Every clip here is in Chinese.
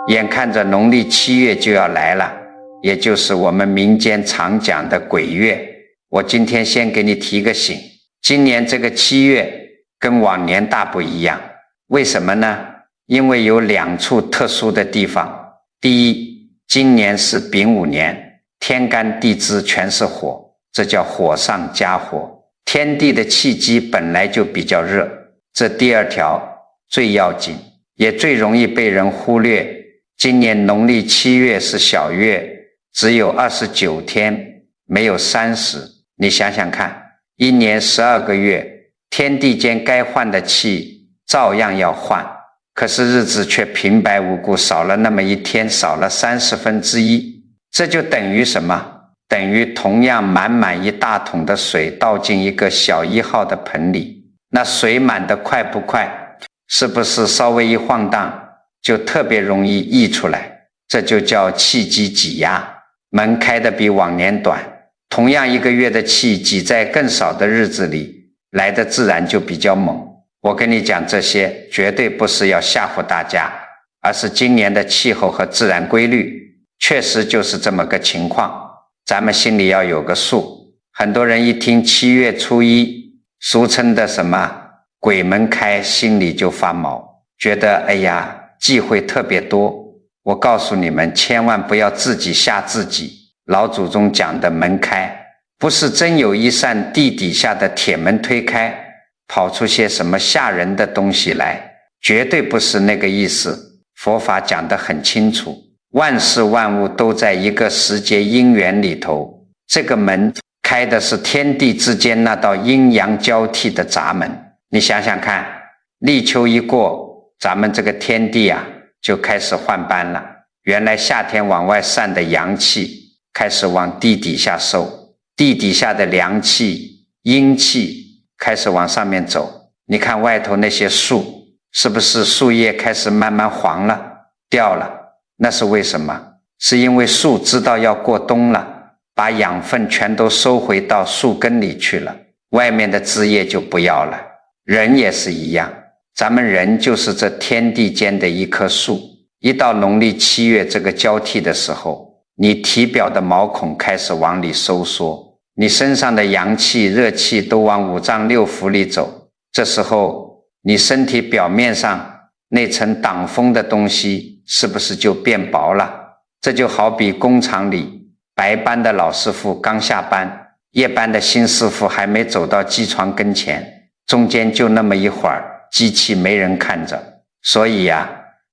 眼看着农历7月就要来了，也就是我们民间常讲的鬼月。我今天先给你提个醒，今年这个7月跟往年大不一样。为什么呢？因为有2处特殊的地方。第一，今年是丙午年，天干地支全是火，这叫火上加火，天地的气机本来就比较热。这第2条最要紧，也最容易被人忽略。今年农历7月是小月，只有29天，没有30。你想想看，一年12个月，天地间该换的气照样要换，可是日子却平白无故少了那么一天，少了1/30。这就等于什么？等于同样满一大桶的水倒进一个小1号的盆里，那水满得快不快？是不是稍微一晃荡就特别容易溢出来？这就叫气机挤压，门开得比往年短，同样一个月的气挤在更少的日子里，来的自然就比较猛。我跟你讲这些绝对不是要吓唬大家，而是今年的气候和自然规律确实就是这么个情况，咱们心里要有个数。很多人一听7月初1，俗称的什么鬼门开，心里就发毛，觉得哎呀忌讳特别多。我告诉你们，千万不要自己吓自己。老祖宗讲的门开，不是真有一扇地底下的铁门推开，跑出些什么吓人的东西来，绝对不是那个意思。佛法讲得很清楚，万事万物都在一个时节因缘里头，这个门开的是天地之间那道阴阳交替的闸门。你想想看，立秋一过，咱们这个天地啊就开始换班了。原来夏天往外散的阳气开始往地底下收，地底下的凉气阴气开始往上面走。你看外头那些树，是不是树叶开始慢慢黄了掉了？那是为什么？是因为树知道要过冬了，把养分全都收回到树根里去了，外面的枝叶就不要了。人也是一样，咱们人就是这天地间的一棵树。一到农历7月这个交替的时候，你体表的毛孔开始往里收缩，你身上的阳气热气都往5脏6腑里走，这时候你身体表面上那层挡风的东西是不是就变薄了？这就好比工厂里白班的老师傅刚下班，夜班的新师傅还没走到机床跟前，中间就那么一会儿，机器没人看着。所以呀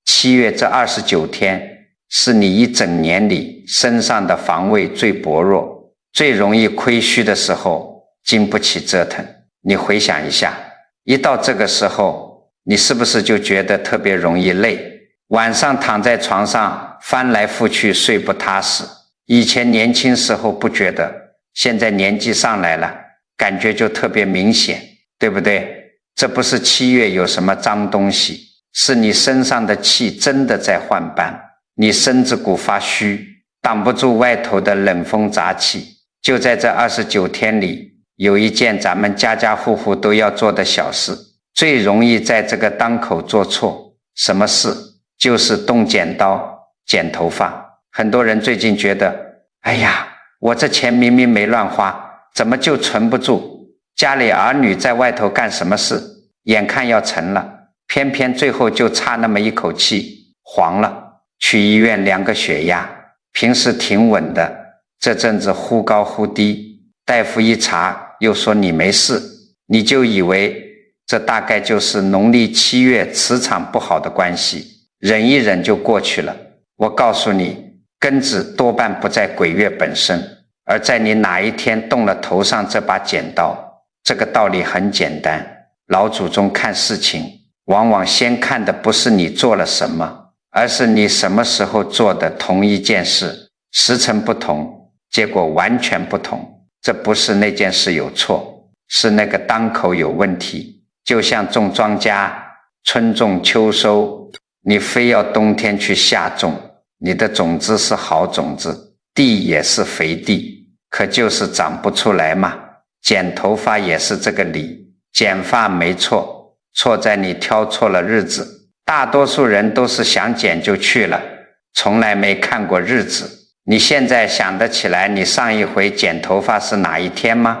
，7月这29天是你一整年里身上的防卫最薄弱，最容易亏虚的时候，经不起折腾。你回想一下，一到这个时候，你是不是就觉得特别容易累？晚上躺在床上翻来覆去睡不踏实。以前年轻时候不觉得，现在年纪上来了，感觉就特别明显，对不对？这不是7月有什么脏东西，是你身上的气真的在换班，你身子骨发虚，挡不住外头的冷风杂气。就在这29天里，有一件咱们家家户户都要做的小事，最容易在这个当口做错。什么事？就是动剪刀剪头发。很多人最近觉得，哎呀，我这钱明明没乱花，怎么就存不住？家里儿女在外头干什么事，眼看要成了，偏偏最后就差那么一口气，黄了。去医院量个血压，平时挺稳的，这阵子忽高忽低，大夫一查又说你没事，你就以为这大概就是农历7月磁场不好的关系，忍一忍就过去了。我告诉你，根子多半不在鬼月本身，而在你哪一天动了头上这把剪刀。这个道理很简单，老祖宗看事情往往先看的不是你做了什么，而是你什么时候做的同一件事，时辰不同，结果完全不同。这不是那件事有错，是那个当口有问题。就像种庄稼，春种秋收，你非要冬天去下种，你的种子是好种子，地也是肥地，可就是长不出来嘛。剪头发也是这个理，剪发没错，错在你挑错了日子。大多数人都是想剪就去了，从来没看过日子。你现在想得起来你上一回剪头发是哪一天吗？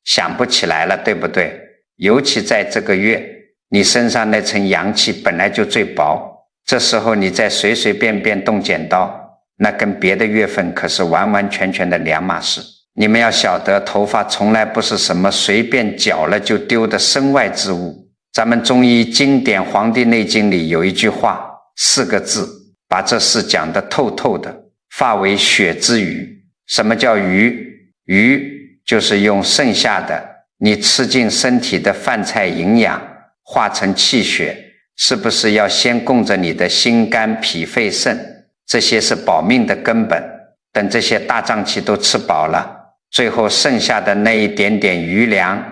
想不起来了，对不对？尤其在这个月，你身上那层阳气本来就最薄，这时候你再随随便便动剪刀，那跟别的月份可是完完全全的两码事。你们要晓得，头发从来不是什么随便绞了就丢的身外之物。咱们中医经典《黄帝内经》里有一句话，4个字，把这事讲得透透的，发为血之余。什么叫余？余就是用剩下的你吃进身体的饭菜营养化成气血，是不是要先供着你的心肝脾肺肾？这些是保命的根本。等这些大脏器都吃饱了，最后剩下的那一点点余粮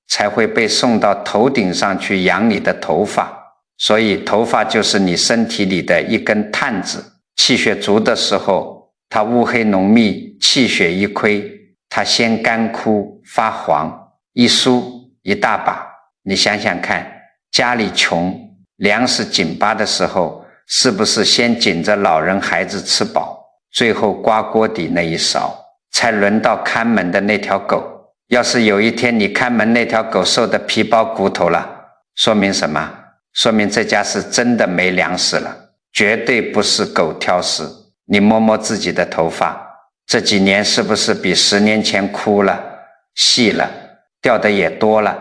才会被送到头顶上去养你的头发。所以头发就是你身体里的一根探子，气血足的时候，它乌黑浓密，气血一亏，它先干枯发黄，一梳一大把。你想想看，家里穷，粮食紧巴的时候，是不是先紧着老人孩子吃饱，最后刮锅底那一勺，才轮到看门的那条狗？要是有一天你看门那条狗瘦得皮包骨头了，说明什么？说明这家是真的没粮食了，绝对不是狗挑食。你摸摸自己的头发，这几年是不是比10年前枯了、细了，掉的也多了？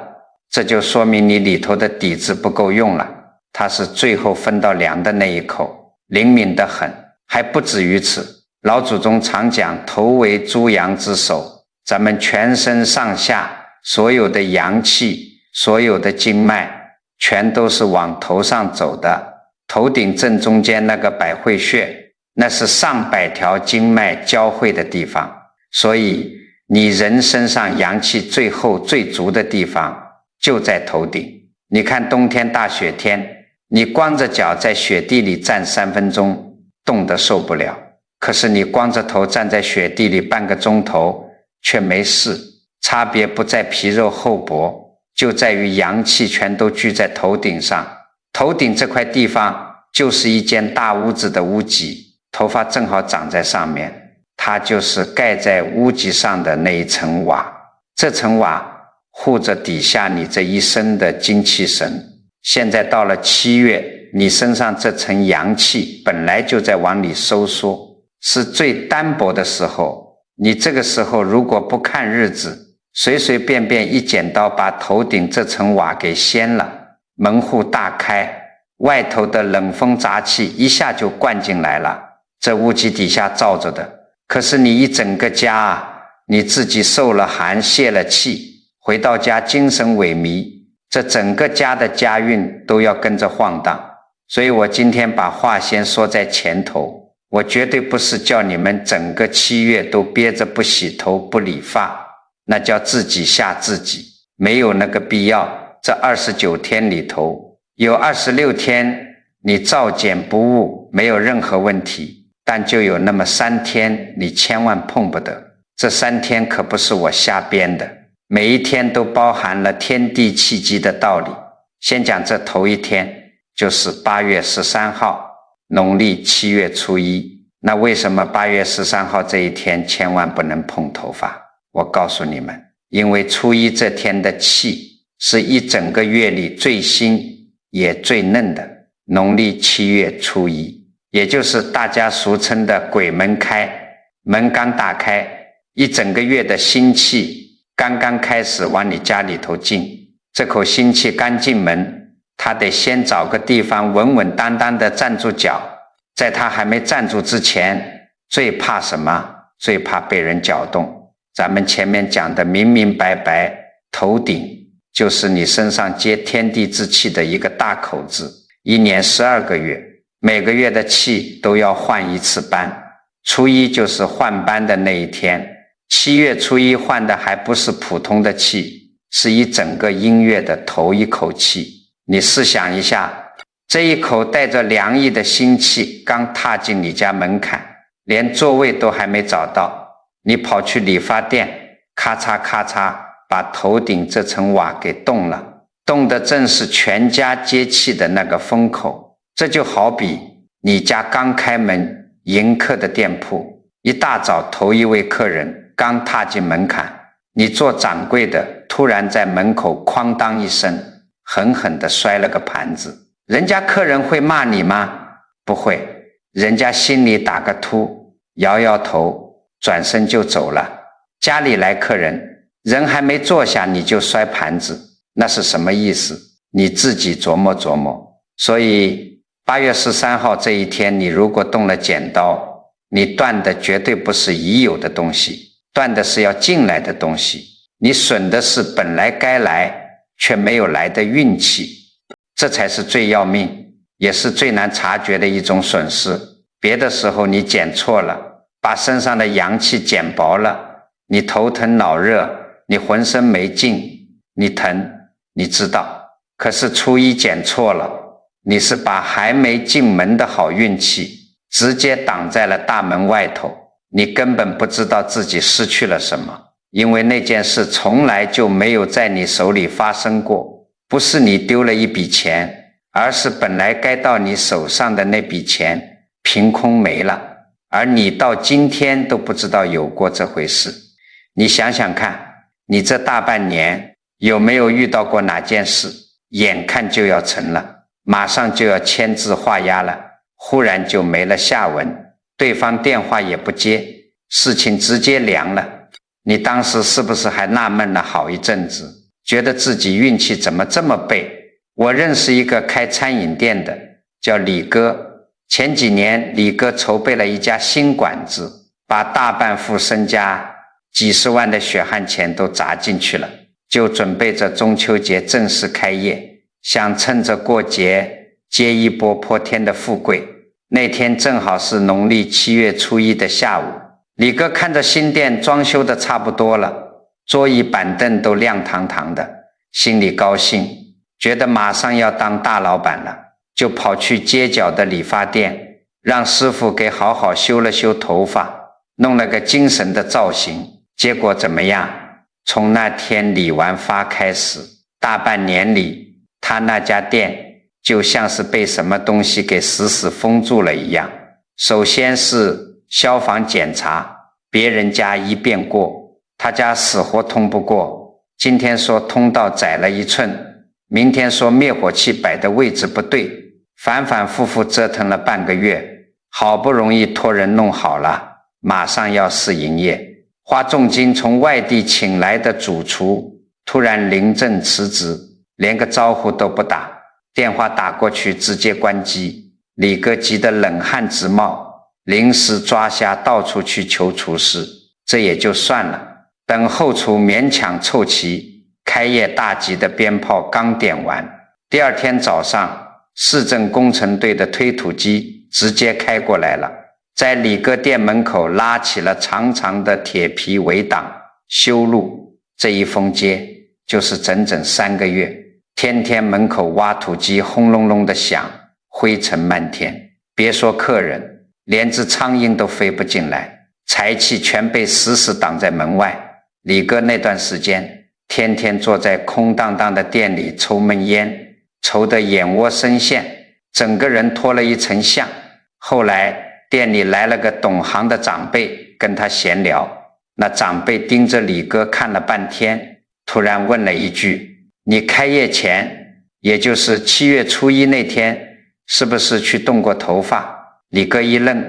这就说明你里头的底子不够用了，它是最后分到粮的那一口，灵敏得很。还不止于此，老祖宗常讲头为诸阳之首，咱们全身上下所有的阳气，所有的经脉全都是往头上走的。头顶正中间那个百会穴，那是上百条经脉交汇的地方，所以你人身上阳气最后最足的地方就在头顶。你看冬天大雪天，你光着脚在雪地里站3分钟，冻得受不了，可是你光着头站在雪地里半个钟头却没事。差别不在皮肉厚薄，就在于阳气全都聚在头顶上。头顶这块地方就是一间大屋子的屋脊，头发正好长在上面，它就是盖在屋脊上的那一层瓦。这层瓦护着底下你这一身的精气神。现在到了7月，你身上这层阳气本来就在往里收缩，是最单薄的时候。你这个时候如果不看日子，随随便便一剪刀把头顶这层瓦给掀了，门户大开，外头的冷风杂气一下就灌进来了，这屋脊底下罩着的，可是你一整个家啊，你自己受了寒泄了气，回到家精神萎靡，这整个家的家运都要跟着晃荡。所以我今天把话先说在前头，我绝对不是叫你们整个7月都憋着不洗头不理发，那叫自己吓自己，没有那个必要。这29天里头有26天你照剪不误，没有任何问题，但就有那么3天你千万碰不得。这3天可不是我瞎编的，每一天都包含了天地气机的道理。先讲这头一天，就是8月13号，农历7月初1。那为什么8月13号这一天千万不能碰头发？我告诉你们，因为初1这天的气是一整个月里最新也最嫩的，农历7月初1，也就是大家俗称的鬼门开。门刚打开，一整个月的新气刚刚开始往你家里头进，这口新气刚进门，他得先找个地方稳稳当当的站住脚。在他还没站住之前，最怕什么？最怕被人搅动。咱们前面讲的明明白白，头顶就是你身上接天地之气的一个大口子。1年12个月，每个月的气都要换一次班，初1就是换班的那一天。7月初1换的还不是普通的气，是一整个阴月的头一口气。你试想一下，这一口带着凉意的新气刚踏进你家门槛，连座位都还没找到，你跑去理发店，咔嚓咔嚓把头顶这层瓦给动了，动的正是全家接气的那个风口。这就好比你家刚开门，迎客的店铺，一大早头一位客人刚踏进门槛，你做掌柜的突然在门口哐当一声狠狠地摔了个盘子，人家客人会骂你吗？不会，人家心里打个突，摇摇头，转身就走了。家里来客人，人还没坐下你就摔盘子，那是什么意思？你自己琢磨琢磨。所以8月13号这一天，你如果动了剪刀，你断的绝对不是已有的东西，断的是要进来的东西，你损的是本来该来却没有来的运气，这才是最要命，也是最难察觉的一种损失。别的时候你剪错了，把身上的阳气剪薄了，你头疼脑热，你浑身没劲，你疼，你知道。可是初一剪错了，你是把还没进门的好运气直接挡在了大门外头，你根本不知道自己失去了什么，因为那件事从来就没有在你手里发生过。不是你丢了一笔钱，而是本来该到你手上的那笔钱凭空没了，而你到今天都不知道有过这回事。你想想看，你这大半年有没有遇到过哪件事眼看就要成了，马上就要签字画押了，忽然就没了下文，对方电话也不接，事情直接凉了。你当时是不是还纳闷了好一阵子，觉得自己运气怎么这么背？我认识一个开餐饮店的，叫李哥。前几年李哥筹备了一家新馆子，把大半副身家几十万的血汗钱都砸进去了，就准备着中秋节正式开业，想趁着过节接一波泼天的富贵。那天正好是农历7月初1的下午，李哥看着新店装修的差不多了，桌椅板凳都亮堂堂的，心里高兴，觉得马上要当大老板了，就跑去街角的理发店，让师傅给好好修了修头发，弄了个精神的造型。结果怎么样？从那天理完发开始，大半年里他那家店就像是被什么东西给死死封住了一样。首先是消防检查，别人家一遍过，他家死活通不过，今天说通道窄了1寸，明天说灭火器摆的位置不对，反反复复折腾了半个月，好不容易托人弄好了，马上要试营业。花重金从外地请来的主厨突然临阵辞职，连个招呼都不打，电话打过去直接关机。李哥急得冷汗直冒，临时抓瞎到处去求厨师，这也就算了，等后厨勉强凑齐，开业大吉的鞭炮刚点完，第二天早上市政工程队的推土机直接开过来了，在李哥店门口拉起了长长的铁皮围挡修路，这一封街就是整整3个月，天天门口挖土机轰隆隆的响，灰尘漫天，别说客人，连只苍蝇都飞不进来，财气全被死死挡在门外。李哥那段时间天天坐在空荡荡的店里抽闷烟，抽得眼窝深陷，整个人脱了一层相。后来店里来了个懂行的长辈跟他闲聊，那长辈盯着李哥看了半天，突然问了一句：你开业前，也就是7月初1那天，是不是去动过头发？李哥一愣，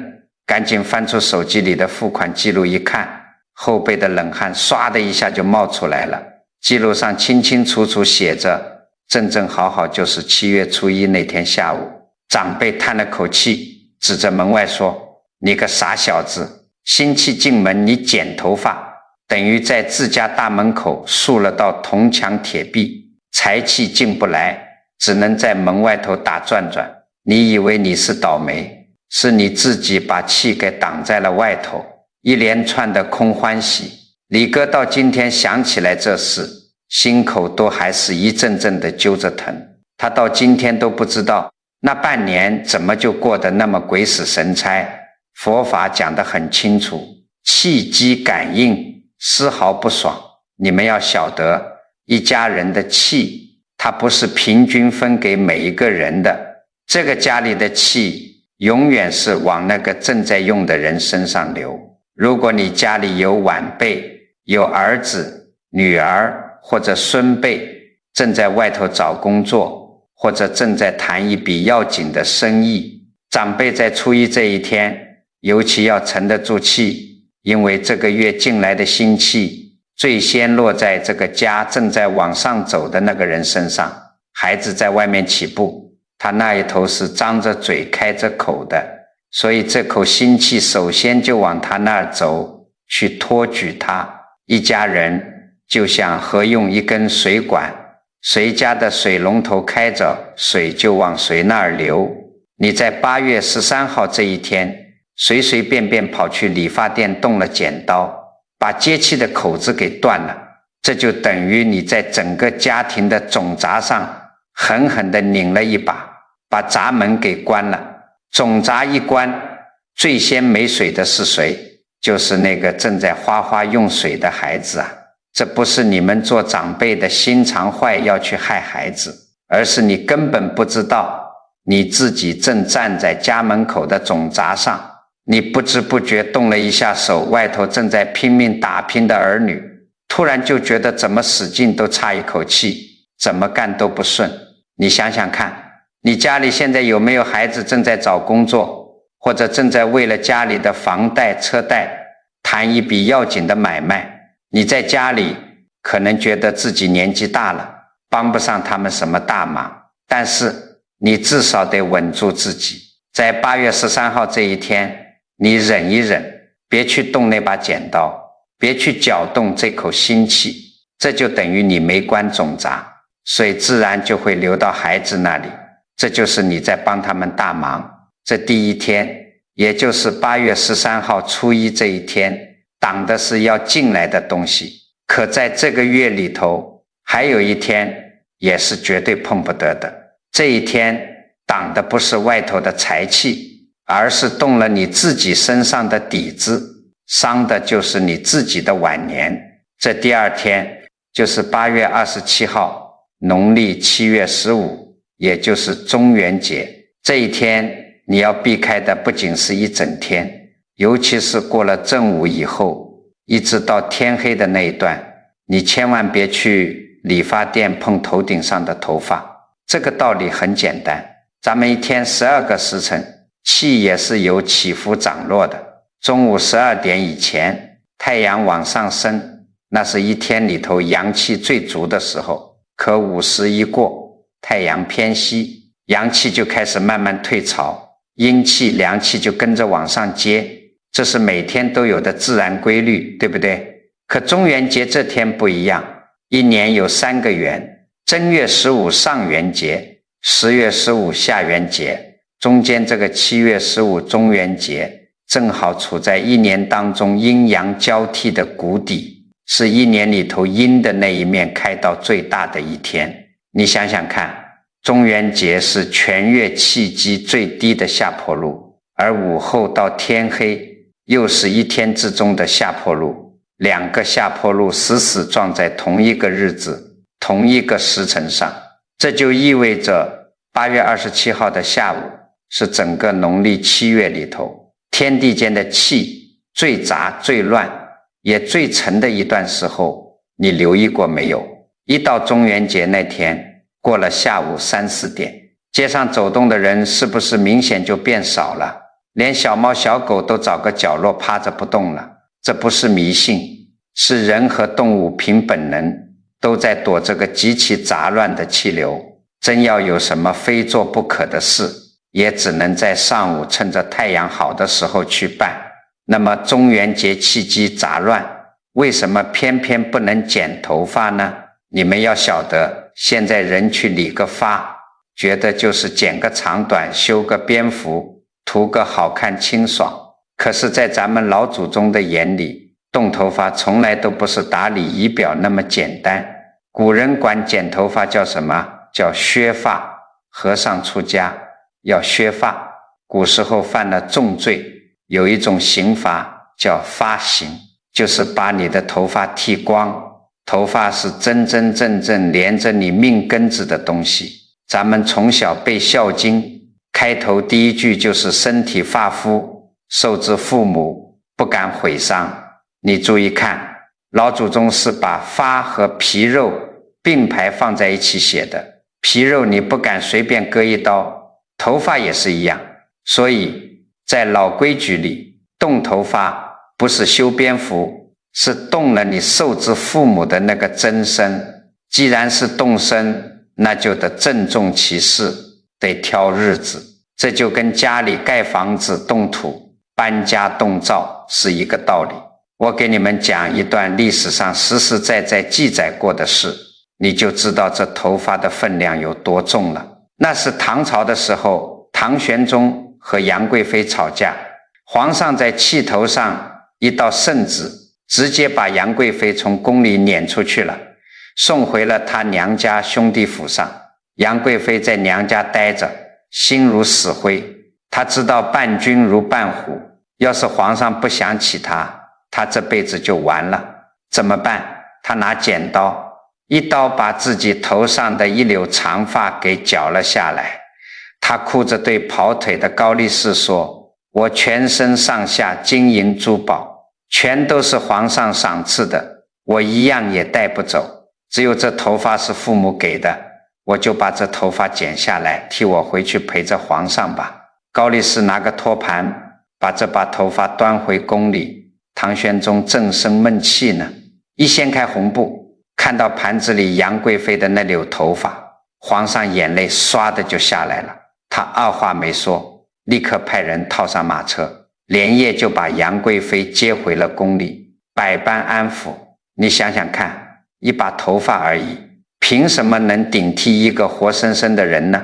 赶紧翻出手机里的付款记录一看，后背的冷汗唰的一下就冒出来了。记录上清清楚楚写着，正正好好就是7月初1那天下午。长辈叹了口气，指着门外说：你个傻小子，新契进门你剪头发，等于在自家大门口竖了道铜墙铁壁，财气进不来，只能在门外头打转转。你以为你是倒霉，是你自己把气给挡在了外头。一连串的空欢喜，李哥到今天想起来这事，心口都还是一阵阵的揪着疼。他到今天都不知道那半年怎么就过得那么鬼使神差。佛法讲得很清楚，气机感应丝毫不爽。你们要晓得，一家人的气它不是平均分给每一个人的，这个家里的气永远是往那个正在用的人身上流。如果你家里有晚辈，有儿子、女儿或者孙辈正在外头找工作，或者正在谈一笔要紧的生意，长辈在初一这一天尤其要沉得住气，因为这个月进来的新气最先落在这个家正在往上走的那个人身上。孩子在外面起步，他那一头是张着嘴开着口的，所以这口新气首先就往他那儿走，去托举他。一家人就像合用一根水管，谁家的水龙头开着，水就往谁那儿流。你在8月13号这一天随随便便跑去理发店动了剪刀，把接气的口子给断了，这就等于你在整个家庭的总闸上狠狠地拧了一把，把闸门给关了。总闸一关，最先没水的是谁？就是那个正在哗哗用水的孩子啊！这不是你们做长辈的心肠坏要去害孩子，而是你根本不知道你自己正站在家门口的总闸上，你不知不觉动了一下手，外头正在拼命打拼的儿女突然就觉得怎么使劲都差一口气，怎么干都不顺。你想想看，你家里现在有没有孩子正在找工作，或者正在为了家里的房贷车贷谈一笔要紧的买卖？你在家里可能觉得自己年纪大了，帮不上他们什么大忙，但是你至少得稳住自己。在8月13号这一天，你忍一忍，别去动那把剪刀，别去搅动这口新气，这就等于你没关总闸，水自然就会流到孩子那里，这就是你在帮他们大忙。这第一天，也就是8月13号初一这一天，挡的是要进来的东西，可在这个月里头还有一天也是绝对碰不得的。这一天挡的不是外头的财气，而是动了你自己身上的底子，伤的就是你自己的晚年。这第二天就是8月27号，农历7月15，也就是中元节。这一天你要避开的不仅是一整天，尤其是过了正午以后一直到天黑的那一段，你千万别去理发店碰头顶上的头发。这个道理很简单，咱们一天12个时辰，气也是有起伏涨落的。中午12点以前太阳往上升，那是一天里头阳气最足的时候，可午时一过，太阳偏西，阳气就开始慢慢退潮，阴气凉气就跟着往上接，这是每天都有的自然规律，对不对？可中元节这天不一样，一年有3个元，正月15上元节，10月15下元节，中间这个7月15中元节正好处在一年当中阴阳交替的谷底，是一年里头阴的那一面开到最大的一天。你想想看，中元节是全月气机最低的下坡路，而午后到天黑又是一天之中的下坡路，2个下坡路死死撞在同一个日子同一个时辰上。这就意味着8月27号的下午是整个农历7月里头天地间的气最杂最乱也最沉的一段时候，你留意过没有？一到中元节那天，过了下午3、4点，街上走动的人是不是明显就变少了？连小猫小狗都找个角落趴着不动了。这不是迷信，是人和动物凭本能都在躲这个极其杂乱的气流。真要有什么非做不可的事，也只能在上午趁着太阳好的时候去办。那么中元节气机杂乱，为什么偏偏不能剪头发呢？你们要晓得，现在人去理个发，觉得就是剪个长短，修个边幅，涂个好看清爽。可是在咱们老祖宗的眼里，动头发从来都不是打理仪表那么简单。古人管剪头发叫什么？叫削发。和尚出家要削发，古时候犯了重罪，有一种刑罚叫发刑，就是把你的头发剃光。头发是真真正正连着你命根子的东西，咱们从小背孝经开头第一句就是身体发肤，受之父母，不敢毁伤。你注意看，老祖宗是把发和皮肉并排放在一起写的，皮肉你不敢随便割一刀，头发也是一样。所以在老规矩里，动头发不是修边幅，是动了你受之父母的那个真身。既然是动身，那就得郑重其事，得挑日子。这就跟家里盖房子动土，搬家动灶是一个道理。我给你们讲一段历史上实实在在记载过的事，你就知道这头发的分量有多重了。那是唐朝的时候，唐玄宗和杨贵妃吵架，皇上在气头上一道圣旨，直接把杨贵妃从宫里撵出去了，送回了她娘家兄弟府上。杨贵妃在娘家待着，心如死灰。她知道伴君如伴虎，要是皇上不想起她这辈子就完了。怎么办？她拿剪刀，一刀把自己头上的一绺长发给绞了下来。她哭着对跑腿的高力士说，我全身上下金银珠宝全都是皇上赏赐的，我一样也带不走，只有这头发是父母给的，我就把这头发剪下来，替我回去陪着皇上吧。高力士拿个托盘，把这把头发端回宫里。唐玄宗正生闷气呢，一掀开红布，看到盘子里杨贵妃的那绺头发，皇上眼泪唰的就下来了。他二话没说，立刻派人套上马车，连夜就把杨贵妃接回了宫里，百般安抚。你想想看，一把头发而已，凭什么能顶替一个活生生的人呢？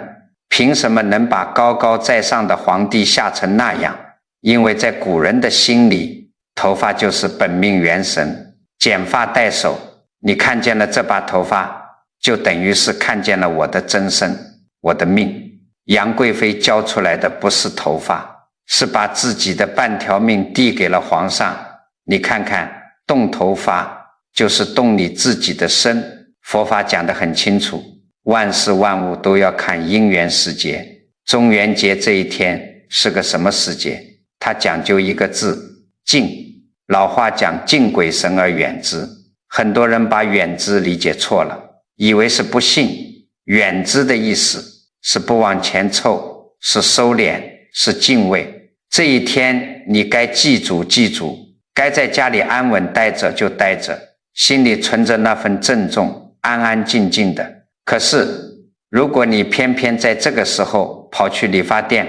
凭什么能把高高在上的皇帝吓成那样？因为在古人的心里，头发就是本命元神，剪发戴首，你看见了这把头发，就等于是看见了我的真身，我的命。杨贵妃交出来的不是头发，是把自己的半条命递给了皇上。你看看，动头发就是动你自己的身。佛法讲得很清楚，万事万物都要看因缘时节。中元节这一天是个什么时节？它讲究一个字，敬。老话讲敬鬼神而远之，很多人把远之理解错了，以为是不信。远之的意思是不往前凑，是收敛，是敬畏。这一天你该记住记住，该在家里安稳待着就待着，心里存着那份郑重，安安静静的。可是如果你偏偏在这个时候跑去理发店，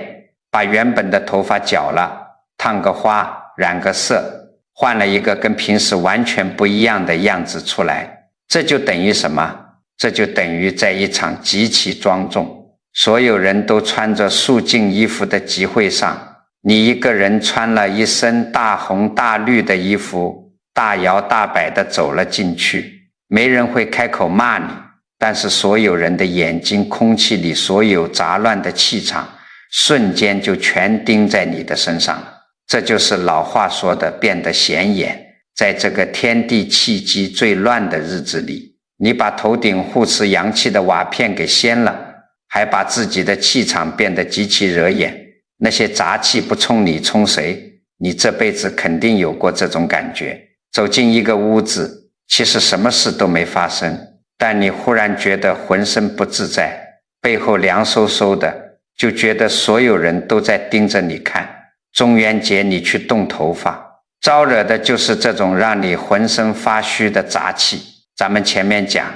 把原本的头发绞了，烫个花，染个色，换了一个跟平时完全不一样的样子出来，这就等于什么？这就等于在一场极其庄重，所有人都穿着素净衣服的集会上，你一个人穿了一身大红大绿的衣服，大摇大摆地走了进去。没人会开口骂你，但是所有人的眼睛，空气里所有杂乱的气场，瞬间就全盯在你的身上了。这就是老话说的变得显眼。在这个天地气机最乱的日子里，你把头顶护持阳气的瓦片给掀了，还把自己的气场变得极其惹眼。那些杂气不冲你冲谁？你这辈子肯定有过这种感觉。走进一个屋子，其实什么事都没发生，但你忽然觉得浑身不自在，背后凉飕飕的，就觉得所有人都在盯着你看。中元节你去动头发，招惹的就是这种让你浑身发虚的杂气。咱们前面讲，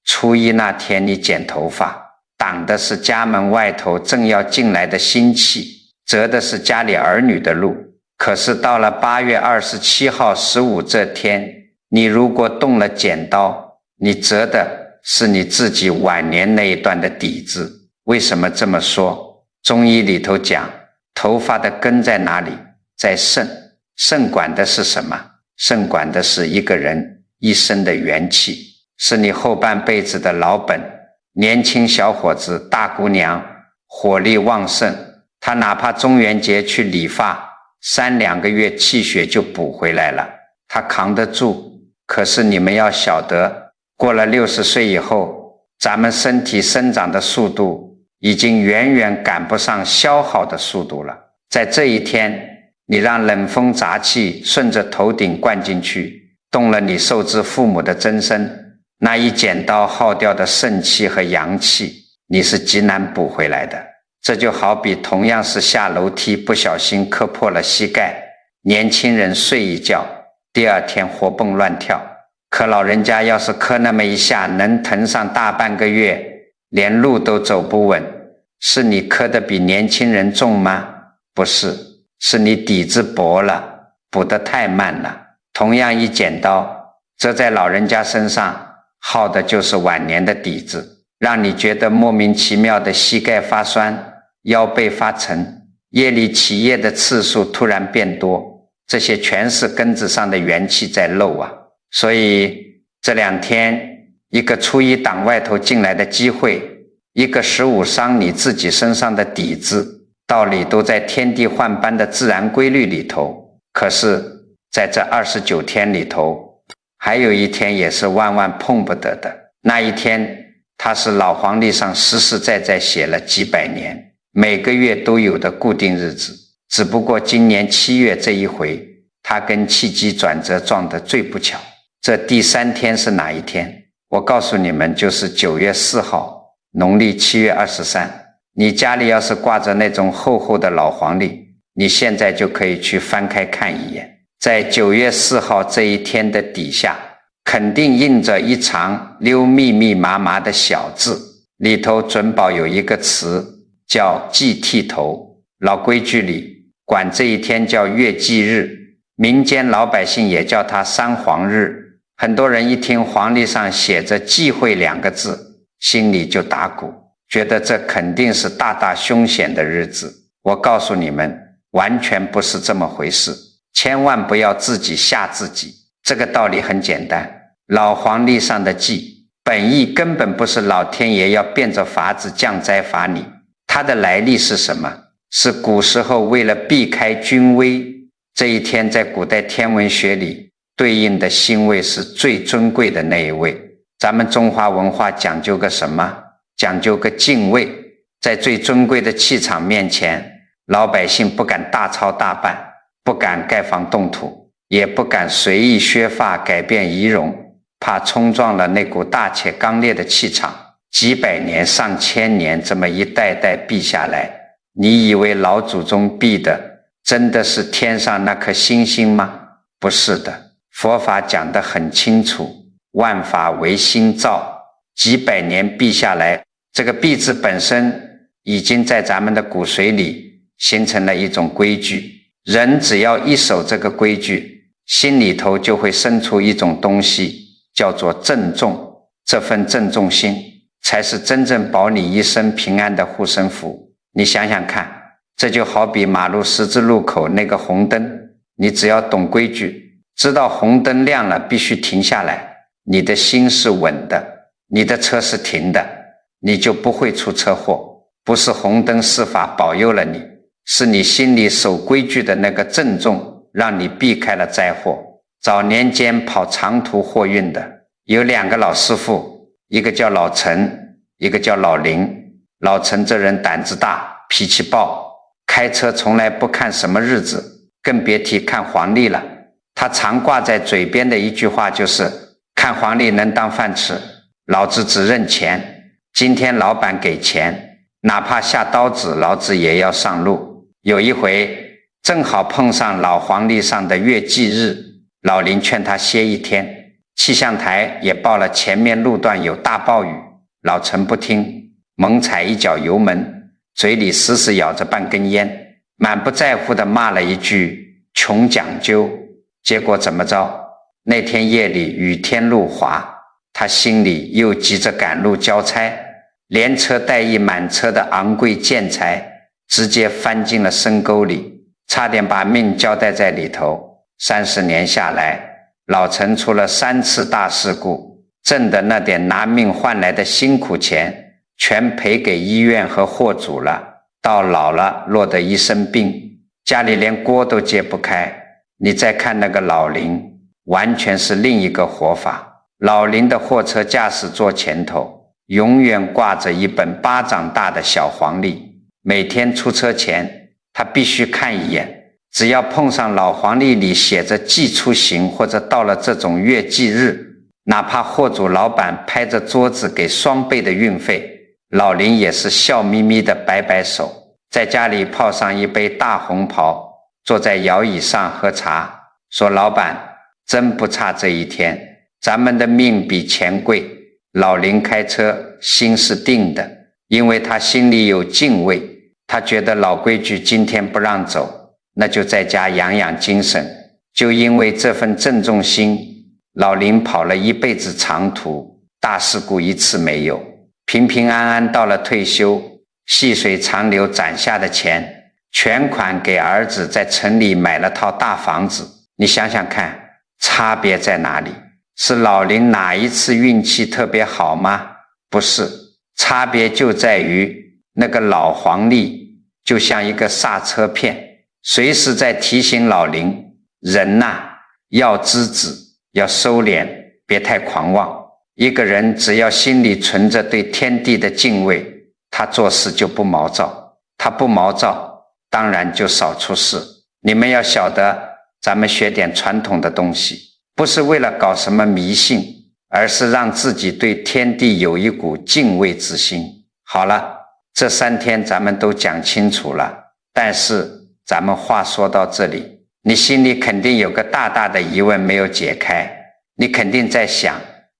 初一那天你剪头发，挡的是家门外头正要进来的新气，折的是家里儿女的路。可是到了8月27号15这天，你如果动了剪刀，你折的是你自己晚年那一段的底子。为什么这么说？中医里头讲，头发的根在哪里？在肾。肾管的是什么？肾管的是一个人一生的元气，是你后半辈子的老本。年轻小伙子大姑娘火力旺盛，他哪怕中元节去理发，3-2个月气血就补回来了，他扛得住。可是你们要晓得，过了60岁以后，咱们身体生长的速度已经远远赶不上消耗的速度了。在这一天，你让冷风杂气顺着头顶灌进去，动了你受之父母的真身，那一剪刀耗掉的肾气和阳气，你是极难补回来的。这就好比同样是下楼梯不小心磕破了膝盖，年轻人睡一觉，第二天活蹦乱跳，可老人家要是磕那么一下，能疼上大半个月，连路都走不稳。是你磕得比年轻人重吗？不是，是你底子薄了，补得太慢了。同样一剪刀，这在老人家身上耗的就是晚年的底子，让你觉得莫名其妙的膝盖发酸，腰背发沉，夜里起夜的次数突然变多，这些全是根子上的元气在漏啊。所以这2天，一个初一党外头进来的机会，一个15伤你自己身上的底子，道理都在天地换班的自然规律里头。可是在这29天里头，还有一天也是万万碰不得的。那一天它是老黄历上实实在在写了几百年，每个月都有的固定日子，只不过今年7月这一回，它跟契机转折撞得最不巧。这第3天是哪一天？我告诉你们，就是9月4号，农历7月23。你家里要是挂着那种厚厚的老黄历，你现在就可以去翻开看一眼。在9月4号这一天的底下，肯定印着一长溜密密麻麻的小字，里头准保有一个词叫祭剃头。老规矩里管这一天叫月祭日，民间老百姓也叫它三黄日。很多人一听黄历上写着忌讳2个字，心里就打鼓，觉得这肯定是大大凶险的日子。我告诉你们，完全不是这么回事，千万不要自己吓自己。这个道理很简单，老黄历上的忌本意根本不是老天爷要变着法子降灾罚你，它的来历是什么？是古时候为了避开军威，这一天在古代天文学里对应的星位是最尊贵的那一位。咱们中华文化讲究个什么？讲究个敬畏。在最尊贵的气场面前，老百姓不敢大操大办，不敢盖房动土，也不敢随意削发改变仪容，怕冲撞了那股大且刚烈的气场。几百年上千年这么一代代避下来，你以为老祖宗避的真的是天上那颗星星吗？不是的，佛法讲得很清楚，万法唯心造，几百年避下来，这个避字本身已经在咱们的骨髓里形成了一种规矩。人只要一守这个规矩，心里头就会生出一种东西，叫做郑重。这份郑重心才是真正保你一生平安的护身符。你想想看，这就好比马路十字路口那个红灯，你只要懂规矩，知道红灯亮了必须停下来，你的心是稳的，你的车是停的，你就不会出车祸。不是红灯施法保佑了你，是你心里守规矩的那个郑重让你避开了灾祸。早年间跑长途货运的有2个老师傅，一个叫老陈，一个叫老林。老陈这人胆子大，脾气暴，开车从来不看什么日子，更别提看黄历了。他常挂在嘴边的一句话就是看黄历能当饭吃，老子只认钱，今天老板给钱，哪怕下刀子老子也要上路。有一回正好碰上老黄历上的月祭日，老林劝他歇一天，气象台也报了前面路段有大暴雨，老陈不听，猛踩一脚油门，嘴里死死咬着半根烟，满不在乎地骂了一句穷讲究。结果怎么着？那天夜里雨天路滑，他心里又急着赶路交差，连车带一满车的昂贵建材直接翻进了深沟里，差点把命交代在里头。30年下来，老陈出了3次大事故，挣的那点拿命换来的辛苦钱全赔给医院和货主了，到老了落得一身病，家里连锅都揭不开。你再看那个老林，完全是另一个活法。老林的货车驾驶座前头，永远挂着一本巴掌大的小黄历，每天出车前他必须看一眼，只要碰上老黄历里写着季出行或者到了这种月季日，哪怕货主老板拍着桌子给双倍的运费，老林也是笑眯眯的摆摆手，在家里泡上一杯大红袍，坐在摇椅上喝茶，说老板真不差这一天，咱们的命比钱贵。老林开车心是定的，因为他心里有敬畏，他觉得老规矩今天不让走，那就在家养养精神。就因为这份郑重心，老林跑了一辈子长途，大事故一次没有，平平安安到了退休，细水长流攒下的钱全款给儿子在城里买了套大房子。你想想看，差别在哪里？是老林哪一次运气特别好吗？不是，差别就在于那个老黄历就像一个刹车片，随时在提醒老林，人要知止，要收敛，别太狂妄。一个人只要心里存着对天地的敬畏，他做事就不毛躁，他不毛躁，当然就少出事。你们要晓得，咱们学点传统的东西，不是为了搞什么迷信，而是让自己对天地有一股敬畏之心。好了，这3天咱们都讲清楚了，但是咱们话说到这里，你心里肯定有个大大的疑问没有解开，你肯定在想，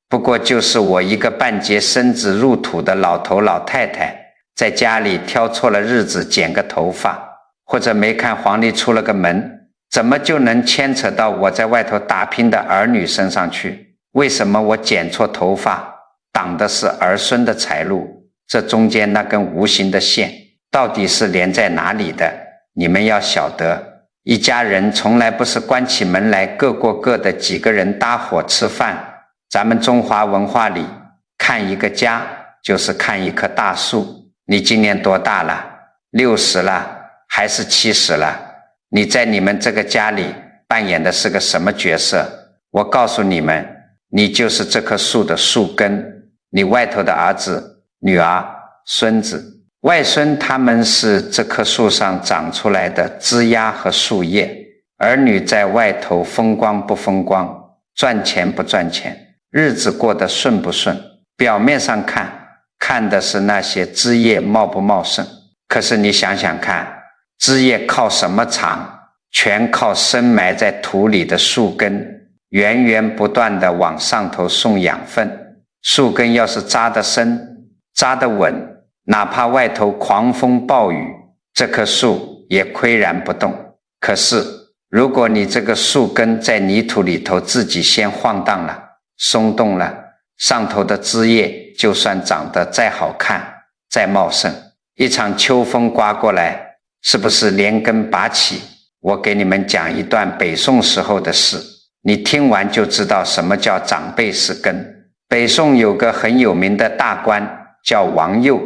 不过就是我一个半截身子入土的老头老太太，在家里挑错了日子剪个头发，或者没看黄历出了个门，怎么就能牵扯到我在外头打拼的儿女身上去？为什么我剪错头发挡的是儿孙的财路？这中间那根无形的线到底是连在哪里的？你们要晓得，一家人从来不是关起门来各过各的几个人搭伙吃饭。咱们中华文化里，看一个家就是看一棵大树。你今年多大了？60了还是70了？你在你们这个家里扮演的是个什么角色？我告诉你们，你就是这棵树的树根。你外头的儿子、女儿、孙子、外孙，他们是这棵树上长出来的枝丫和树叶。儿女在外头风光不风光，赚钱不赚钱，日子过得顺不顺，表面上看的是那些枝叶茂不茂盛，可是你想想看，枝叶靠什么长？全靠深埋在土里的树根源源不断地往上头送养分。树根要是扎得深，扎得稳，哪怕外头狂风暴雨，这棵树也岿然不动。可是如果你这个树根在泥土里头自己先晃荡了，松动了，上头的枝叶就算长得再好看再茂盛，一场秋风刮过来，是不是连根拔起？我给你们讲一段北宋时候的事，你听完就知道什么叫长辈是根。北宋有个很有名的大官叫王佑，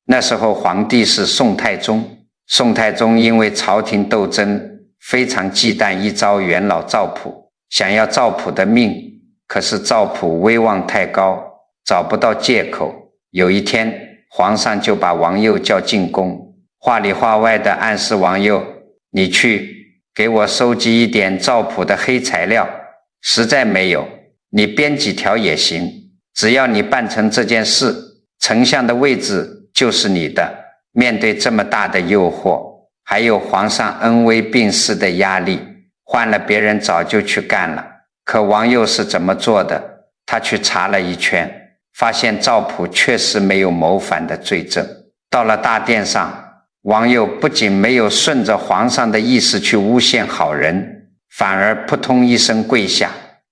那时候皇帝是宋太宗。宋太宗因为朝廷斗争，非常忌惮一朝元老赵普，想要赵普的命，可是赵普威望太高，找不到借口。有一天，皇上就把王佑叫进宫，话里话外的暗示王佑，你去给我收集一点赵普的黑材料，实在没有，你编几条也行，只要你办成这件事，丞相的位置就是你的。面对这么大的诱惑，还有皇上恩威并施的压力，换了别人早就去干了。可王佑是怎么做的？他去查了一圈，发现赵普确实没有谋反的罪证。到了大殿上，王佑不仅没有顺着皇上的意思去诬陷好人，反而扑通一声跪下，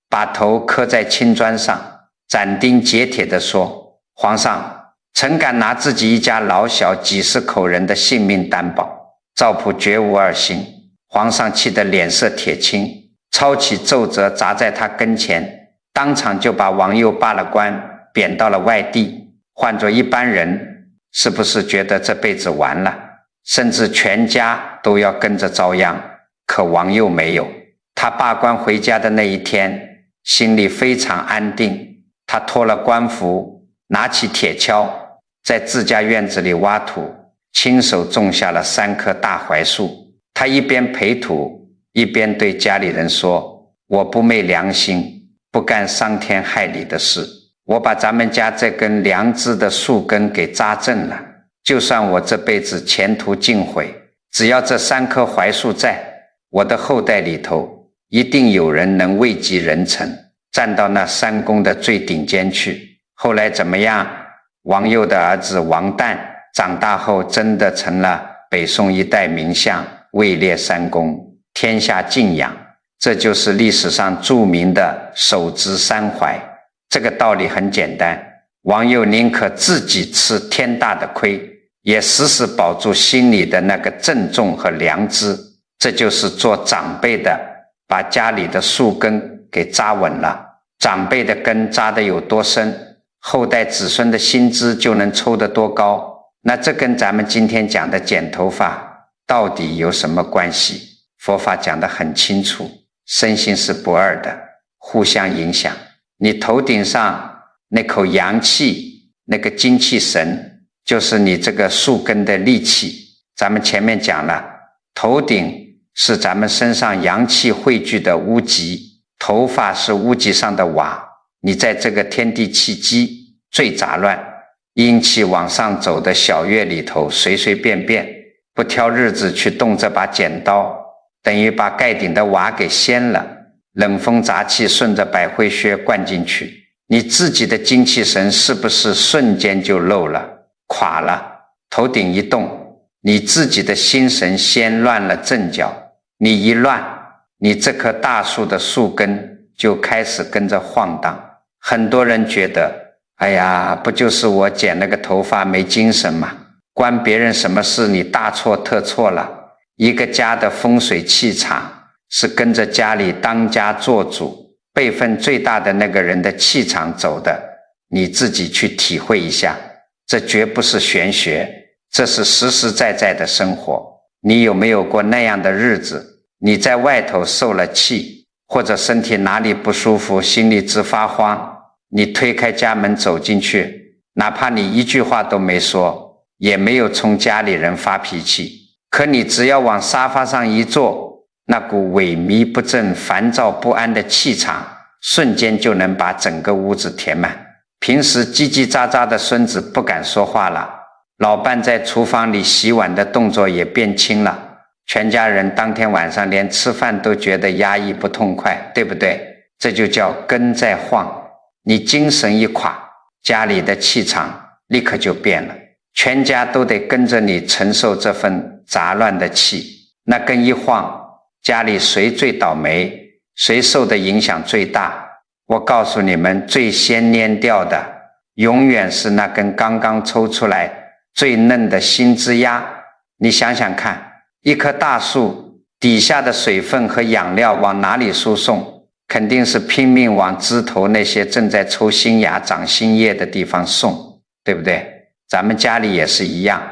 把头磕在青砖上，斩钉截铁地说，皇上，臣敢拿自己一家老小几十口人的性命担保。赵普绝无二心，皇上气得脸色铁青，抄起奏折砸在他跟前，当场就把王佑罢了官，贬到了外地。换作一般人，是不是觉得这辈子完了，甚至全家都要跟着遭殃？可王佑没有，他罢官回家的那一天，心里非常安定。他脱了官服，拿起铁锹，在自家院子里挖土，亲手种下了3棵大槐树。他一边培土，一边对家里人说：我不昧良心，不干伤天害理的事，我把咱们家这根良知的树根给扎正了，就算我这辈子前途尽毁，只要这3棵槐树在，我的后代里头一定有人能位极人臣，站到那3公的最顶尖去。后来怎么样？王佑的儿子王旦长大后真的成了北宋一代名相，位列3公，天下敬仰。这就是历史上著名的守职3槐。这个道理很简单，王佑宁可自己吃天大的亏，也时时保住心里的那个郑重和良知。这就是做长辈的把家里的树根给扎稳了。长辈的根扎得有多深，后代子孙的薪资就能抽得多高。那这跟咱们今天讲的剪头发到底有什么关系？佛法讲得很清楚，身心是不二的，互相影响。你头顶上那口阳气，那个精气神，就是你这个树根的力气。咱们前面讲了，头顶是咱们身上阳气汇聚的屋脊，头发是屋脊上的瓦。你在这个天地气机最杂乱，阴气往上走的小月里头，随随便便不挑日子去动这把剪刀，等于把盖顶的瓦给掀了，冷风杂气顺着百会穴灌进去，你自己的精气神是不是瞬间就漏了，垮了？头顶一动，你自己的心神先乱了阵脚，你一乱，你这棵大树的树根就开始跟着晃荡。很多人觉得，哎呀，不就是我剪了个头发没精神吗？关别人什么事？你大错特错了。一个家的风水气场是跟着家里当家做主，辈分最大的那个人的气场走的，你自己去体会一下。这绝不是玄学，这是实实在在的生活。你有没有过那样的日子？你在外头受了气，或者身体哪里不舒服，心里直发慌，你推开家门走进去，哪怕你一句话都没说，也没有冲家里人发脾气，可你只要往沙发上一坐，那股萎靡不振、烦躁不安的气场瞬间就能把整个屋子填满。平时叽叽喳喳的孙子不敢说话了，老伴在厨房里洗碗的动作也变轻了，全家人当天晚上连吃饭都觉得压抑不痛快，对不对？这就叫根在晃。你精神一垮，家里的气场立刻就变了，全家都得跟着你承受这份杂乱的气。那根一晃，家里谁最倒霉，谁受的影响最大？我告诉你们，最先蔫掉的永远是那根刚刚抽出来最嫩的新枝丫。你想想看，一棵大树底下的水分和养料往哪里输送？肯定是拼命往枝头那些正在抽新芽长新叶的地方送，对不对？咱们家里也是一样，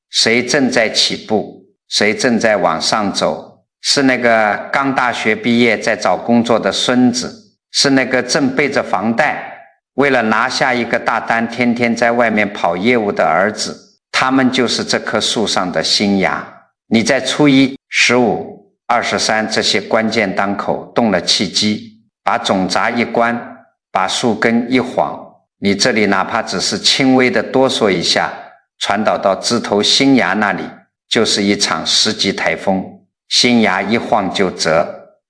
谁正在起步，谁正在往上走，是那个刚大学毕业在找工作的孙子，是那个正背着房贷为了拿下一个大单天天在外面跑业务的儿子，他们就是这棵树上的新芽。你在初一、15、23这些关键当口动了契机，把种闸一关，把树根一晃，你这里哪怕只是轻微的哆嗦一下，传导到枝头新芽那里，就是一场10级台风，新芽一晃就折。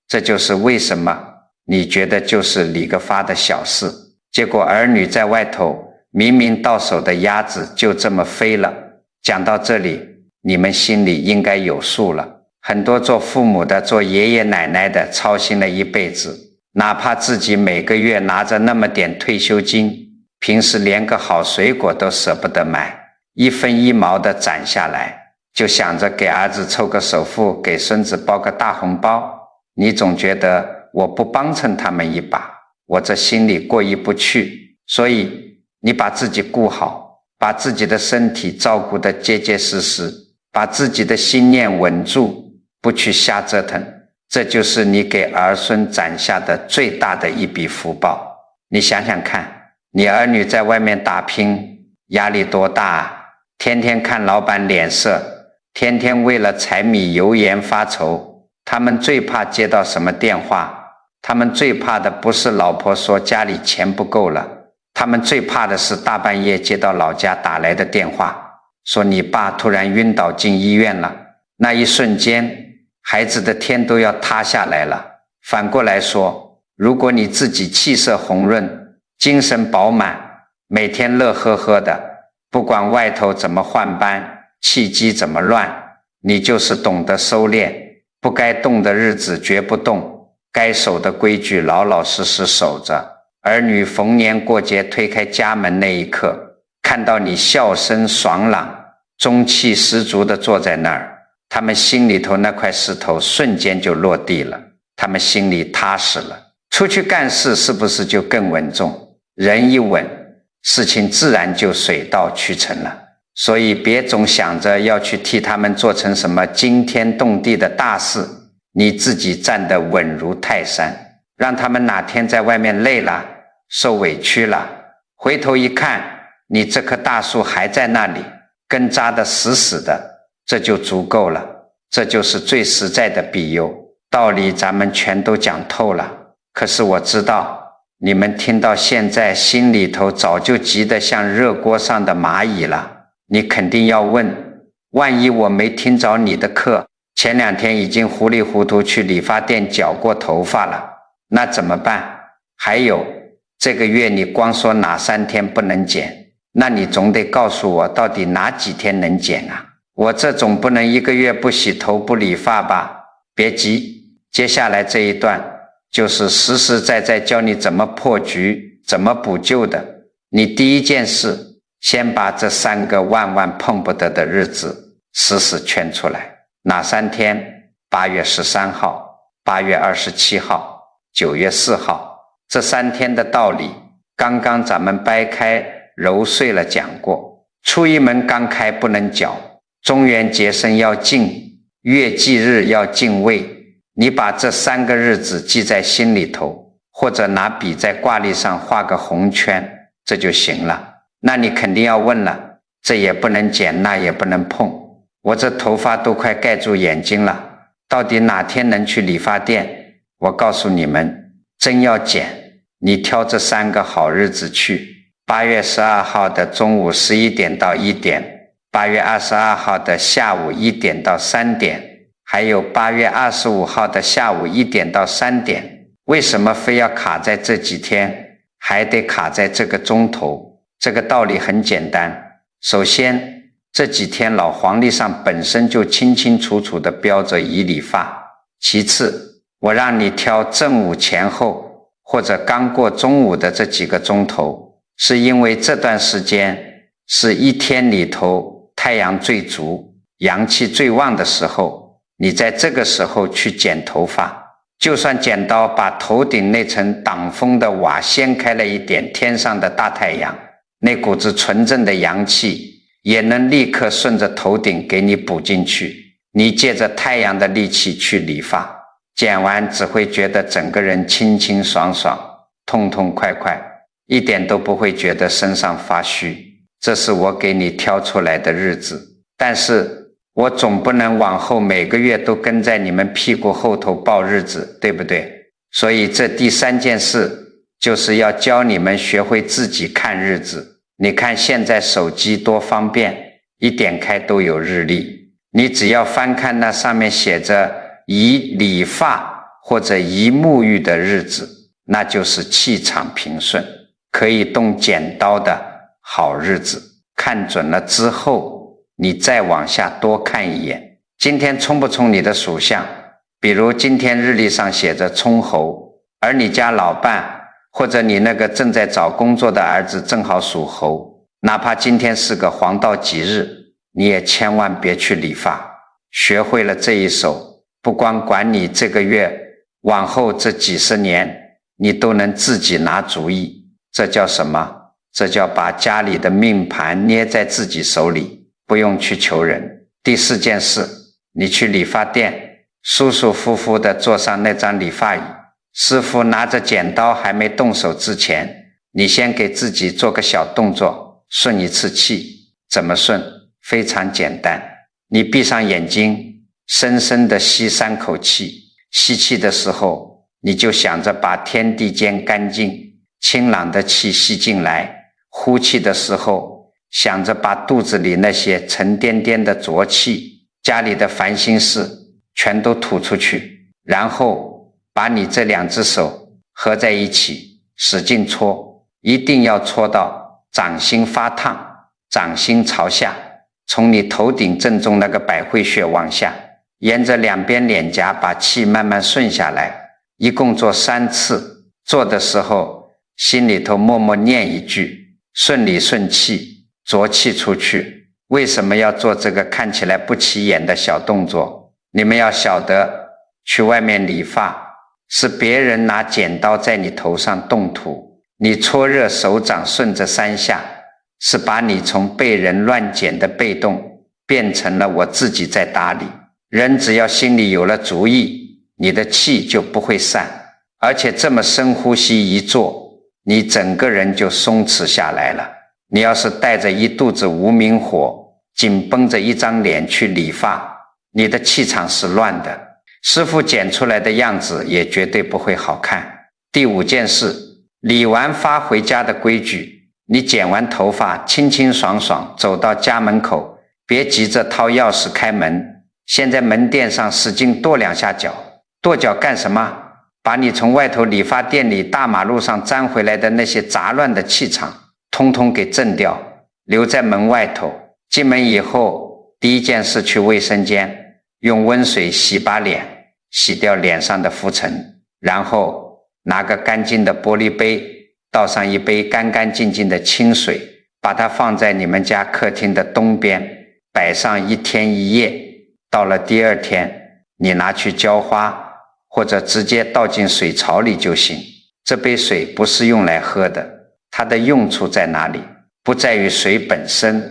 这就是为什么你觉得就是理个发的小事，结果儿女在外头明明到手的鸭子就这么飞了。讲到这里，你们心里应该有数了。很多做父母的、做爷爷奶奶的操心了一辈子，哪怕自己每个月拿着那么点退休金，平时连个好水果都舍不得买，一分一毛的攒下来，就想着给儿子凑个首付，给孙子包个大红包。你总觉得我不帮衬他们一把，我这心里过意不去，所以你把自己顾好，把自己的身体照顾得结结实实，把自己的心念稳住，不去瞎折腾，这就是你给儿孙攒下的最大的一笔福报。你想想看，你儿女在外面打拼，压力多大啊？天天看老板脸色，天天为了柴米油盐发愁。他们最怕接到什么电话？他们最怕的不是老婆说家里钱不够了，他们最怕的是大半夜接到老家打来的电话，说你爸突然晕倒进医院了。那一瞬间，孩子的天都要塌下来了。反过来说，如果你自己气色红润，精神饱满，每天乐呵呵的，不管外头怎么换班，气机怎么乱，你就是懂得收敛，不该动的日子绝不动，该守的规矩老老实实守着。儿女逢年过节推开家门那一刻，看到你笑声爽朗，中气十足地坐在那儿，他们心里头那块石头瞬间就落地了，他们心里踏实了。出去干事是不是就更稳重？人一稳，事情自然就水到渠成了。所以别总想着要去替他们做成什么惊天动地的大事，你自己站得稳如泰山，让他们哪天在外面累了，受委屈了，回头一看，你这棵大树还在那里，根扎得死死的，这就足够了。这就是最实在的庇佑。道理咱们全都讲透了，可是我知道你们听到现在心里头早就急得像热锅上的蚂蚁了。你肯定要问，万一我没听着你的课，前2天已经糊里糊涂去理发店绞过头发了，那怎么办？还有这个月你光说哪3天不能剪，那你总得告诉我到底哪几天能剪啊？我这总不能1个月不洗头不理发吧？别急，接下来这一段就是实实在在教你怎么破局，怎么补救的。你第一件事，先把这3个万万碰不得的日子死死圈出来。哪3天？8月13号、8月27号、9月4号，这3天的道理，刚刚咱们掰开揉碎了讲过。初一门刚开不能搅，中元节生要静，月忌日要敬畏。你把这3个日子记在心里头，或者拿笔在挂历上画个红圈，这就行了。那你肯定要问了，这也不能剪，那也不能碰，我这头发都快盖住眼睛了，到底哪天能去理发店？我告诉你们，真要剪，你挑这3个好日子去。8月12号的中午11点到1点，8月22号的下午1点到3点，还有8月25号的下午1点到3点。为什么非要卡在这几天，还得卡在这个钟头？这个道理很简单。首先，这几天老黄历上本身就清清楚楚地标着宜理发。其次，我让你挑正午前后或者刚过中午的这几个钟头，是因为这段时间是一天里头太阳最足、阳气最旺的时候，你在这个时候去剪头发，就算剪刀把头顶那层挡风的瓦掀开了一点，天上的大太阳，那股子纯正的阳气也能立刻顺着头顶给你补进去。你借着太阳的力气去理发，剪完只会觉得整个人清清爽爽、痛痛快快，一点都不会觉得身上发虚。这是我给你挑出来的日子，但是我总不能往后每个月都跟在你们屁股后头报日子，对不对？所以这第3件事就是要教你们学会自己看日子。你看现在手机多方便，一点开都有日历，你只要翻看那上面写着宜理发或者宜沐浴的日子，那就是气场平顺，可以动剪刀的好日子。看准了之后，你再往下多看一眼，今天冲不冲你的属相？比如今天日历上写着冲猴，而你家老伴或者你那个正在找工作的儿子正好属猴，哪怕今天是个黄道吉日，你也千万别去理发。学会了这一手，不光管你这个月，往后这几十年你都能自己拿主意。这叫什么？这叫把家里的命盘捏在自己手里，不用去求人。第4件事，你去理发店，舒舒服服地坐上那张理发椅，师傅拿着剪刀还没动手之前，你先给自己做个小动作，顺一次气。怎么顺？非常简单，你闭上眼睛，深深地吸3口气。吸气的时候，你就想着把天地间干净清朗的气吸进来，呼气的时候想着把肚子里那些沉甸甸的浊气，家里的烦心事全都吐出去，然后把你这2只手合在一起，使劲搓，一定要搓到掌心发烫，掌心朝下，从你头顶正中那个百会穴往下，沿着2边脸颊把气慢慢顺下来，一共做3次。做的时候心里头默默念一句，顺理顺气，浊气出去。为什么要做这个看起来不起眼的小动作？你们要晓得，去外面理发是别人拿剪刀在你头上动土，你搓热手掌顺着3下，是把你从被人乱剪的被动变成了我自己在打理。人只要心里有了主意，你的气就不会散，而且这么深呼吸一做，你整个人就松弛下来了。你要是带着一肚子无名火，紧绷着一张脸去理发，你的气场是乱的，师父剪出来的样子也绝对不会好看。第5件事，理完发回家的规矩，你剪完头发清清爽爽走到家门口，别急着掏钥匙开门，先在门垫上使劲跺2下脚。跺脚干什么？把你从外头理发店里大马路上沾回来的那些杂乱的气场通通给震掉，留在门外头。进门以后，第1件事去卫生间，用温水洗把脸，洗掉脸上的浮尘，然后拿个干净的玻璃杯，倒上一杯干干净净的清水，把它放在你们家客厅的东边，摆上1天1夜。到了第2天，你拿去浇花，或者直接倒进水槽里就行。这杯水不是用来喝的，它的用处在哪里？不在于水本身，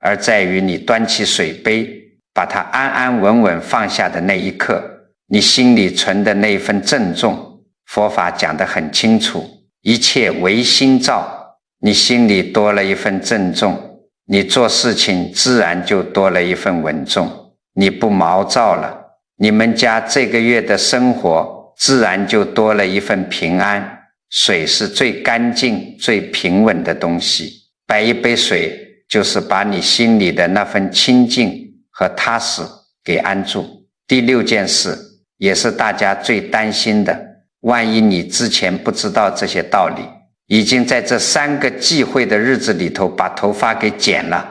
而在于你端起水杯，把它安安稳稳放下的那一刻，你心里存的那份郑重。佛法讲得很清楚，一切唯心造，你心里多了一份郑重，你做事情自然就多了一份稳重。你不毛躁了，你们家这个月的生活自然就多了一份平安。水是最干净最平稳的东西，摆一杯水就是把你心里的那份清净和踏实给安住。第6件事也是大家最担心的，万一你之前不知道这些道理，已经在这3个忌讳的日子里头把头发给剪了，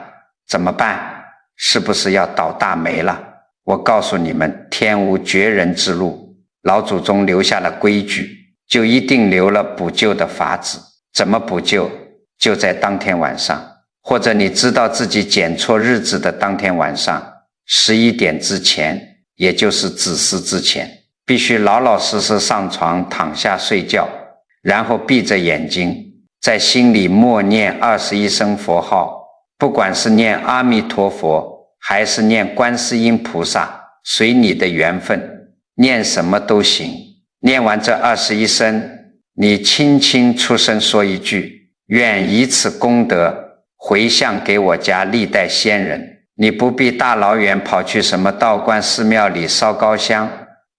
怎么办？是不是要倒大霉了？我告诉你们，天无绝人之路，老祖宗留下了规矩，就一定留了补救的法子。怎么补救？就在当天晚上，或者你知道自己剪错日子的当天晚上11点之前，也就是子时之前，必须老老实实上床躺下睡觉，然后闭着眼睛，在心里默念21声佛号，不管是念阿弥陀佛还是念观世音菩萨，随你的缘分，念什么都行。念完这21声，你轻轻出声说一句，愿以此功德回向给我家历代先人。你不必大老远跑去什么道观寺庙里烧高香，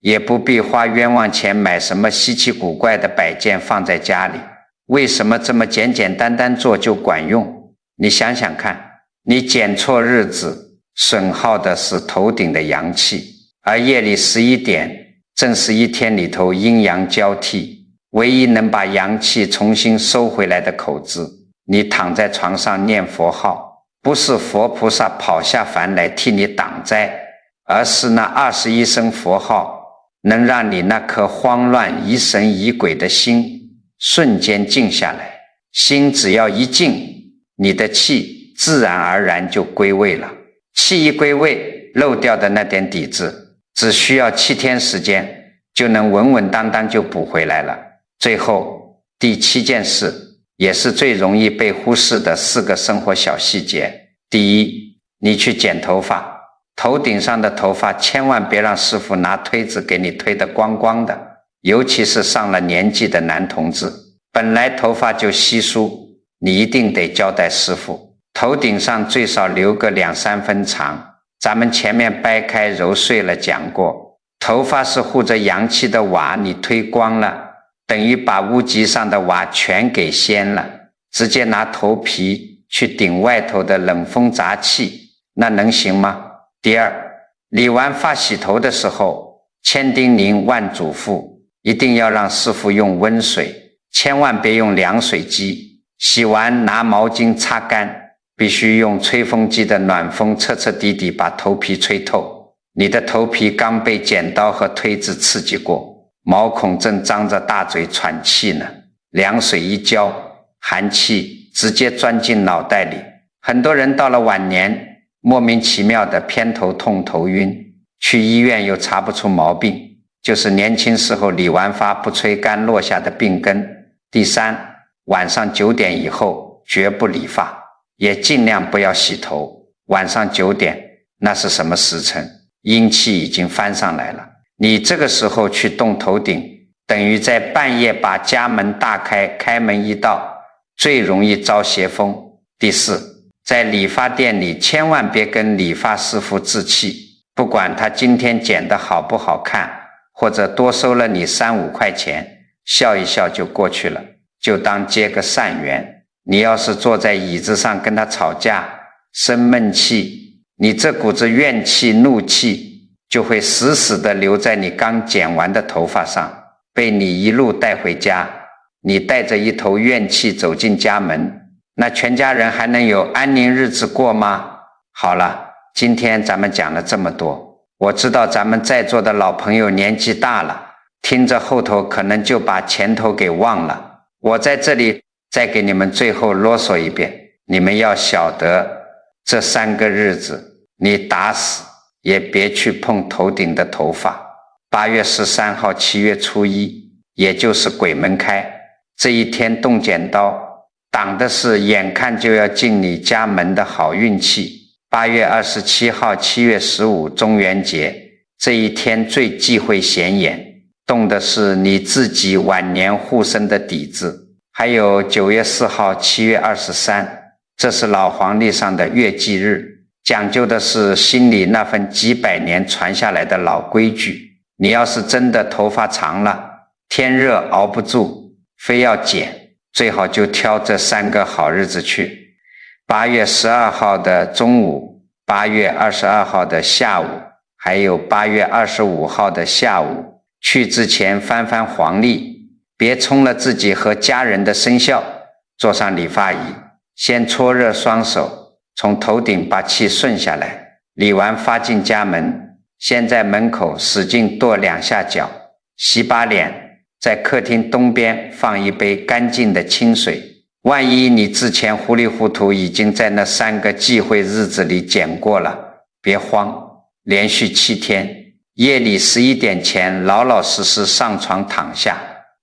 也不必花冤枉钱买什么稀奇古怪的摆件放在家里。为什么这么简简单单做就管用？你想想看，你剪错日子，损耗的是头顶的阳气，而夜里11点正是一天里头阴阳交替，唯一能把阳气重新收回来的口子。你躺在床上念佛号，不是佛菩萨跑下凡来替你挡灾，而是那21声佛号能让你那颗慌乱疑神疑鬼的心瞬间静下来。心只要一静，你的气自然而然就归位了。气一归位，漏掉的那点底子只需要7天时间就能稳稳当当就补回来了。最后第7件事，也是最容易被忽视的4个生活小细节。第一，你去剪头发，头顶上的头发千万别让师傅拿推子给你推得光光的，尤其是上了年纪的男同志，本来头发就稀疏，你一定得交代师傅，头顶上最少留个2-3分长。咱们前面掰开揉碎了讲过，头发是护着阳气的瓦，你推光了，等于把屋脊上的瓦全给掀了，直接拿头皮去顶外头的冷风杂气，那能行吗？第二，理完发洗头的时候，千叮咛万嘱咐，一定要让师傅用温水，千万别用凉水机，洗完拿毛巾擦干，必须用吹风机的暖风彻彻底底把头皮吹透。你的头皮刚被剪刀和推子刺激过，毛孔正张着大嘴喘气呢，凉水一浇，寒气直接钻进脑袋里。很多人到了晚年，莫名其妙的偏头痛头晕，去医院又查不出毛病，就是年轻时候理完发不吹干落下的病根。第三，晚上9点以后绝不理发，也尽量不要洗头。晚上9点那是什么时辰？阴气已经翻上来了，你这个时候去动头顶，等于在半夜把家门大开，开门一道，最容易招邪风。第四，在理发店里千万别跟理发师傅置气，不管他今天剪得好不好看，或者多收了你3-5块钱，笑一笑就过去了，就当结个善缘。你要是坐在椅子上跟他吵架，生闷气，你这股子怨气怒气就会死死地留在你刚剪完的头发上，被你一路带回家。你带着一头怨气走进家门，那全家人还能有安宁日子过吗？好了，今天咱们讲了这么多，我知道咱们在座的老朋友年纪大了，听着后头可能就把前头给忘了。我在这里再给你们最后啰嗦一遍，你们要晓得，这3个日子你打死也别去碰头顶的头发。8月13号7月初1，也就是鬼门开，这一天动剪刀，挡的是眼看就要进你家门的好运气。8月27号7月15中元节，这一天最忌讳显眼，动的是你自己晚年护身的底子。还有9月4号7月23，这是老黄历上的月忌日，讲究的是心里那份几百年传下来的老规矩。你要是真的头发长了，天热熬不住，非要剪，最好就挑这3个好日子去。8月12号的中午，8月22号的下午，还有8月25号的下午。去之前翻翻黄历，别冲了自己和家人的生肖，坐上理发椅，先搓热双手，从头顶把气顺下来，理完发进家门，先在门口使劲跺2下脚，洗把脸，在客厅东边放一杯干净的清水。万一你之前糊里糊涂已经在那3个忌讳日子里剪过了，别慌，连续7天，夜里11点前老老实实上床躺下，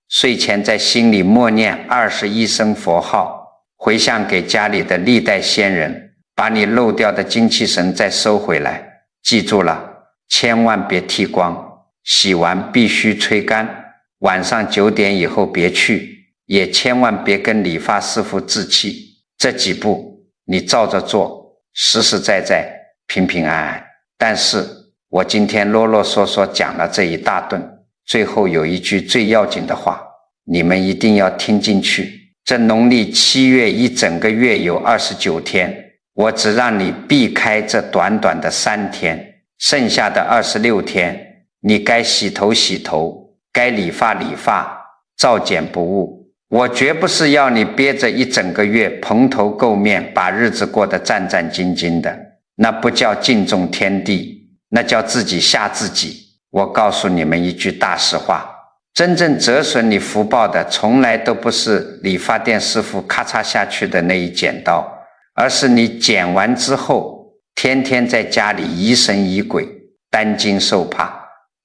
睡前在心里默念21声佛号，回向给家里的历代先人，把你漏掉的精气神再收回来。记住了，千万别剃光，洗完必须吹干，晚上9点以后别去，也千万别跟理发师傅置气。这几步你照着做，实实在在，平平安安。但是我今天啰啰嗦嗦讲了这一大顿，最后有一句最要紧的话，你们一定要听进去。这农历7月一整个月有29天，我只让你避开这短短的3天，剩下的26天，你该洗头洗头，该理发理发，照剪不误。我绝不是要你憋着一整个月蓬头垢面，把日子过得战战兢兢的，那不叫敬重天地，那叫自己吓自己。我告诉你们一句大实话，真正折损你福报的从来都不是理发店师傅咔嚓下去的那一剪刀，而是你剪完之后天天在家里疑神疑鬼，担惊受怕，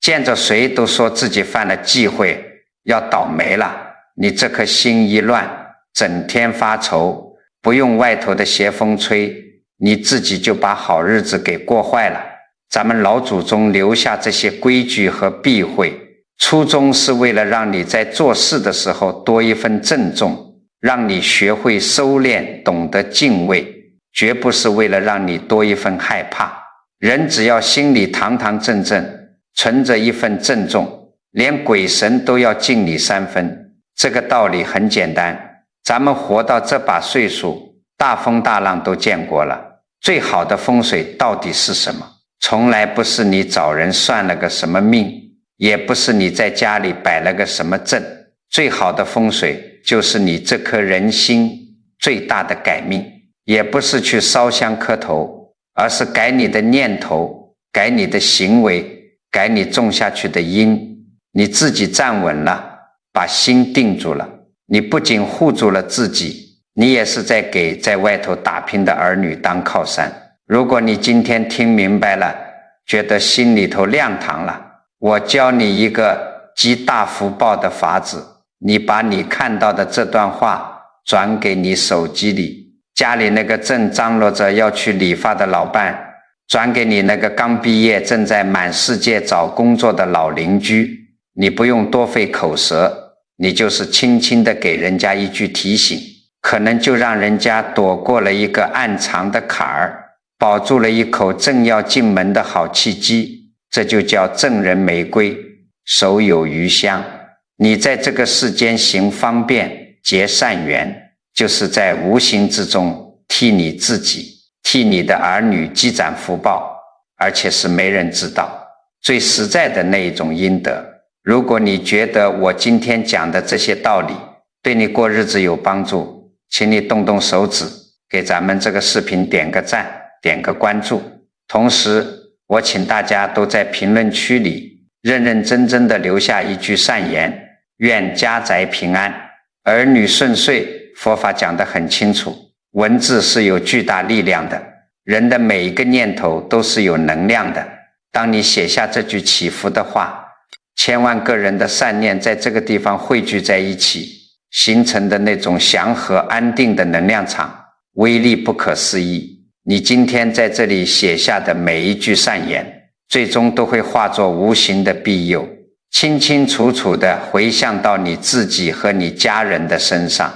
见着谁都说自己犯了忌讳，要倒霉了。你这颗心一乱，整天发愁，不用外头的邪风吹，你自己就把好日子给过坏了。咱们老祖宗留下这些规矩和避讳，初衷是为了让你在做事的时候多一份郑重，让你学会收敛，懂得敬畏，绝不是为了让你多一份害怕。人只要心里堂堂正正，存着一份郑重，连鬼神都要敬你3分。这个道理很简单，咱们活到这把岁数，大风大浪都见过了。最好的风水到底是什么？从来不是你找人算了个什么命，也不是你在家里摆了个什么阵。最好的风水就是你这颗人心最大的改命，也不是去烧香磕头，而是改你的念头，改你的行为，改你种下去的因。你自己站稳了，把心定住了，你不仅护住了自己，你也是在给在外头打拼的儿女当靠山。如果你今天听明白了，觉得心里头亮堂了，我教你一个积大福报的法子，你把你看到的这段话转给你手机里，家里那个正张罗着要去理发的老伴，转给你那个刚毕业正在满世界找工作的老邻居。你不用多费口舌，你就是轻轻地给人家一句提醒，可能就让人家躲过了一个暗藏的坎儿，保住了一口正要进门的好契机。这就叫赠人玫瑰，手有余香。你在这个世间行方便，结善缘，就是在无形之中替你自己，替你的儿女积攒福报，而且是没人知道，最实在的那一种阴德。如果你觉得我今天讲的这些道理对你过日子有帮助，请你动动手指，给咱们这个视频点个赞，点个关注。同时我请大家都在评论区里认认真真的留下一句善言，愿家宅平安，儿女顺遂。佛法讲得很清楚，文字是有巨大力量的，人的每一个念头都是有能量的。当你写下这句祈福的话，千万个人的善念在这个地方汇聚在一起，形成的那种祥和安定的能量场，威力不可思议。你今天在这里写下的每一句善言，最终都会化作无形的庇佑，清清楚楚地回向到你自己和你家人的身上。